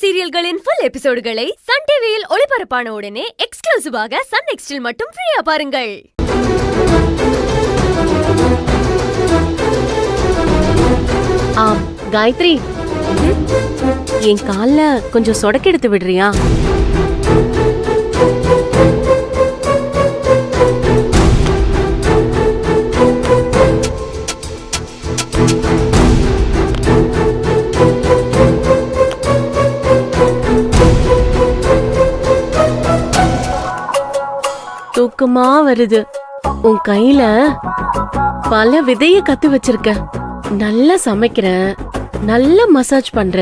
சீரியல்களின் full எபிசோடுகளை Sun டிவியில் ஒளிபரப்பான உடனே எக்ஸ்க்ளூசிவாக சன் நெக்ஸ்டில் மட்டும் ஃப்ரீயா பாருங்கள். காயத்ரி, என் கால்ல கொஞ்சம் சொடக்கு எடுத்து விடுறியா? தூக்கமா வருது. உன் கையில பல விதைய கத்து வச்சிருக்க. நல்லா சமைக்கிற, நல்லா மசாஜ் பண்ற.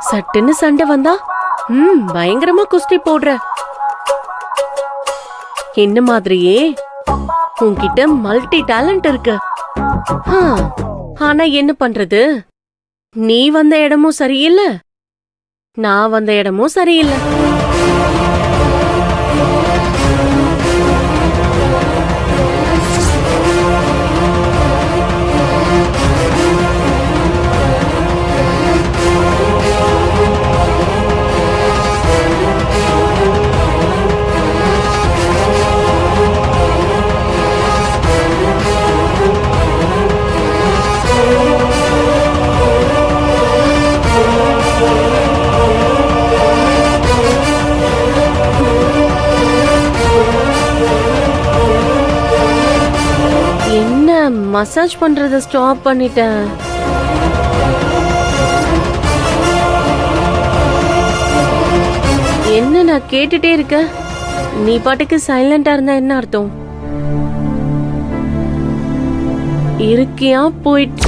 சட்டுன்னு சண்டை வந்தா பயங்கரமா குஸ்தி போடுற. என்ன மாதிரியே உன்கிட்ட மல்டி டேலண்ட் இருக்கு. ஆனா என்ன பண்றது, நீ வந்த இடமும் சரியில்லை, நான் வந்த இடமும் சரியில்லை. மசாஜ் பண்றத ஸ்டாப் பண்ணிட்டேன். என்ன நான் கேட்டுட்டே இருக்க, நீ பாட்டுக்கு சைலண்டா இருந்தா என்ன அர்த்தம்? இருக்கியா போயிட்டு?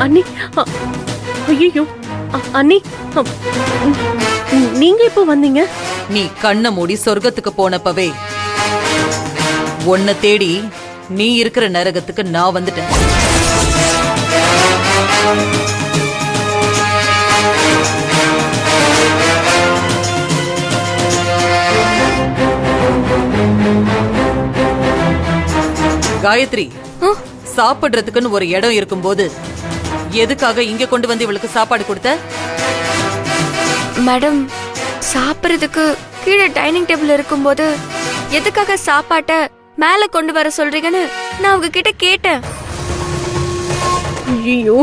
அண்ணி, ஐயோ அண்ணி, நீங்க இப்ப வந்தீங்க? நீ கண்ண மூடி சொர்க்கத்துக்கு போனப்பவே உன்னை தேடி நீ இருக்கிற நரகத்துக்கு நான் வந்துட்டேன். காயத்ரி, சாப்பிடுறதுக்குன்னு ஒரு இடம் இருக்கும்போது எதுக்காக இங்க கொண்டு வந்து இவளுக்கு சாப்பாடு கொடுத்த? மேடம், சாப்பிடுறதுக்கு கீழே டைனிங் டேபிள் இருக்கும்போது எதுக்காக சாப்பாட்ட மேல கொண்டு வர சொல்றீங்கன்னு நான் அவங்க கிட்ட கேட்டேன். ஐயோ,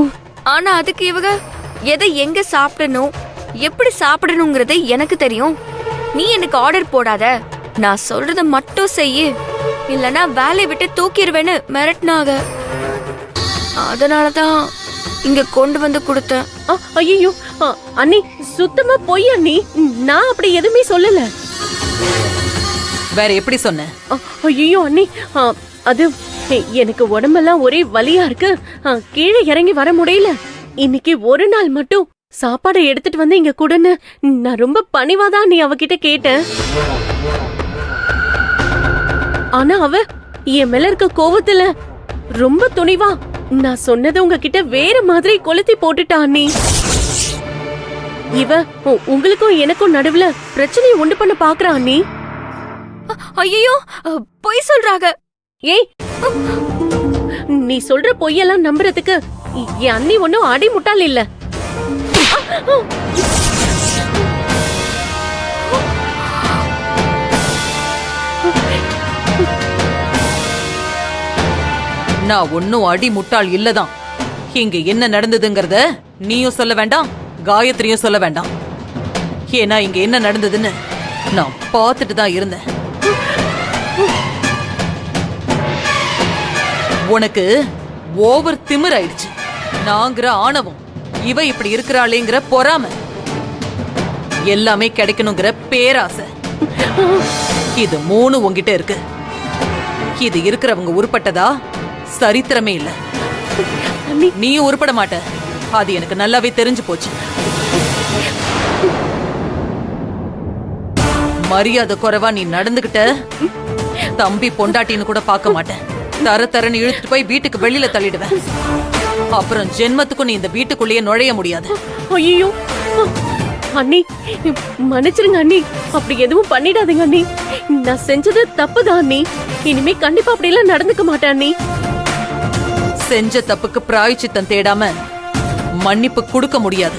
ஆனா அதுக்கு இவங்க எதை எங்க சாப்பிடணும், எப்படி சாப்பிடணுங்கிறது எனக்கு தெரியும், நீ எனக்கு ஆர்டர் போடாத, நான் சொல்றத மட்டும் செய்யு, இல்லனா வேலையை விட்டு தூக்கிடுவேன்னு மிரட்டினாங்க. அதனாலதான் இங்க கொண்டு வந்து கொடுத்தேன். ஐயோ அண்ணி, சுத்தமா பொய் அண்ணி, நான் அப்படி எதுவுமே சொல்லல. வேற எப்படி சொன்ன? ஐயோ அண்ணி, அது எனக்கு உடம்பெல்லாம் ஒரே வலியா இருக்கு, கீழே இறங்கி வர முடியல. இன்னைக்கு ஒரு நாள் மட்டும் சாப்பாடை எடுத்துட்டு வந்து இங்க கொடுன்னு நான் ரொம்ப பணிவாதான் நீ அவகிட்ட கேட்டேன். ஆனா அவ என் மேல இருக்க கோவத்துல ரொம்ப துணிவா நான் சொன்னது உங்ககிட்ட வேற மாதிரி கொளுத்தி போட்டுட்டா அண்ணி. இவ உங்களுக்கும் எனக்கும் நடுவுல பிரச்சனையை உண்டு பண்ண பாக்குறா அண்ணி. ஐயோ, பொய் சொல்றாங்க. ஏய், நீ சொல்ற பொய்யெல்லாம் நம்புறதுக்கு என் அண்ணி ஒன்னும் அடி முட்டாள் இல்ல. நான் ஒன்னும் அடி முட்டாள் இல்லதான். இங்க என்ன நடந்ததுங்கறத நீயும் சொல்ல வேண்டாம், காயத்ரியும் சொல்ல வேண்டாம். ஏன்னா இங்க என்ன நடந்ததுன்னு நான் பார்த்துட்டு தான் இருந்தேன். உனக்கு ஓவர் திமிர் ஆயிடுச்சு. நாங்கிற ஆணவம், இவ இப்படி இருக்கிறாளேங்கிற பொறாம, எல்லாமே கிடைக்கணுங்கிற பேராசை, இது மூணு உன்கிட்ட இருக்கு. இது இருக்கிறவங்க உருப்பட்டதா சரித்திரமே இல்ல. நீயும் உருப்பட மாட்ட, அது எனக்கு நல்லாவே தெரிஞ்சு போச்சு. மரியாதை குறைவா நீ நடந்துகிட்ட தம்பி பொண்டாட்டின்னு கூட பார்க்க மாட்டேன். தர தரன்னு இழுத்துட்டு போய் வீட்டுக்கு வெளியில தள்ளிடுவேன். அப்புறம் ஜென்மத்துக்கும் நீ இந்த வீட்டுக்குள்ளேயே நுழைய முடியாது. ஐயோ அண்ணி, மன்னிச்சிருங்க அண்ணி. அப்படி எதுவும் பண்ணிடாதீங்க அண்ணி. நான் செஞ்சது தப்புதான் அண்ணி. இனிமே கண்டிப்பா அப்படி எல்லாம் நடந்துக்க மாட்டேன் அண்ணி. செஞ்ச தப்புக்கு பிராயச்சித்தம் தேடாம மன்னிப்பு கொடுக்க முடியாது.